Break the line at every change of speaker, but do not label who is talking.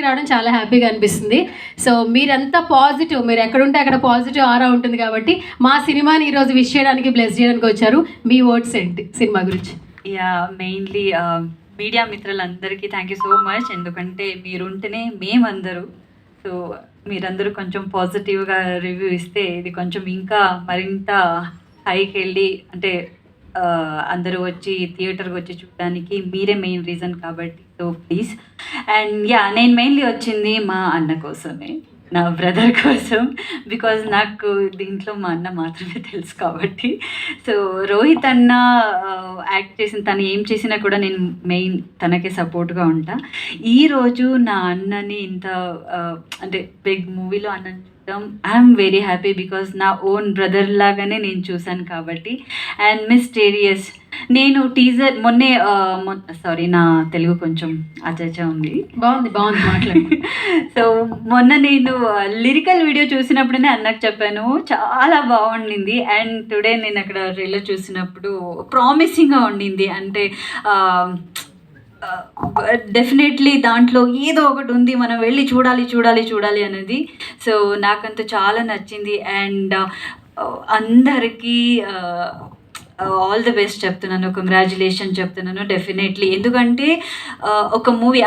రావడం చాలా హ్యాపీగా అనిపిస్తుంది. సో మీరంతా పాజిటివ్, మీరు ఎక్కడుంటే అక్కడ పాజిటివ్ ఆరా ఉంటుంది కాబట్టి మా సినిమాని ఈరోజు విష్ చేయడానికి, బ్లెస్ చేయడానికి వచ్చారు. మీ వర్డ్స్ ఏంటి సినిమా గురించి?
మెయిన్లీ మీడియా మిత్రులందరికీ థ్యాంక్ యూ సో మచ్. ఎందుకంటే మీరుంటేనే మేమందరూ, సో మీరందరూ కొంచెం పాజిటివ్గా రివ్యూ ఇస్తే ఇది కొంచెం ఇంకా మరింత హైకి వెళ్ళి, అంటే అందరూ వచ్చి థియేటర్కి వచ్చి చూడడానికి మీరే మెయిన్ రీజన్ కాబట్టి, సో ప్లీజ్. అండ్ నేను మెయిన్లీ వచ్చింది మా అన్న కోసమే, నా బ్రదర్ కోసం. బికాజ్ నాకు దీంట్లో మా అన్న మాత్రమే తెలుసు కాబట్టి. సో రోహిత్ అన్న యాక్ట్ చేసిన, తను ఏం చేసినా కూడా నేను మెయిన్ తనకే సపోర్ట్గా ఉంటా. ఈరోజు నా అన్నని ఇంత అంటే బిగ్ మూవీలో అన్నని చూడడం ఐఎమ్ వెరీ హ్యాపీ, బికాజ్ నా ఓన్ బ్రదర్ లాగానే నేను చూశాను కాబట్టి. అండ్ మిస్టీరియస్, నేను టీజర్ మొన్నే సారీ నా తెలుగు కొంచెం అచ్చా ఉంది,
బాగుంది మాట్లాడు.
సో మొన్న నేను లిరికల్ వీడియో చూసినప్పుడనే అన్నకు చెప్పాను, చాలా బాగుండింది. అండ్ టుడే నేను అక్కడ ట్రైలర్ చూసినప్పుడు ప్రామిసింగ్గా ఉండింది. అంటే డెఫినెట్లీ దాంట్లో ఏదో ఒకటి ఉంది, మనం వెళ్ళి చూడాలి అనేది. సో నాకంత చాలా నచ్చింది. అండ్ అందరికీ ఆల్ ది బెస్ట్ చెప్తున్నాను, కంగ్రాచులేషన్ చెప్తున్నాను డెఫినెట్లీ. ఎందుకంటే ఒక మూవీ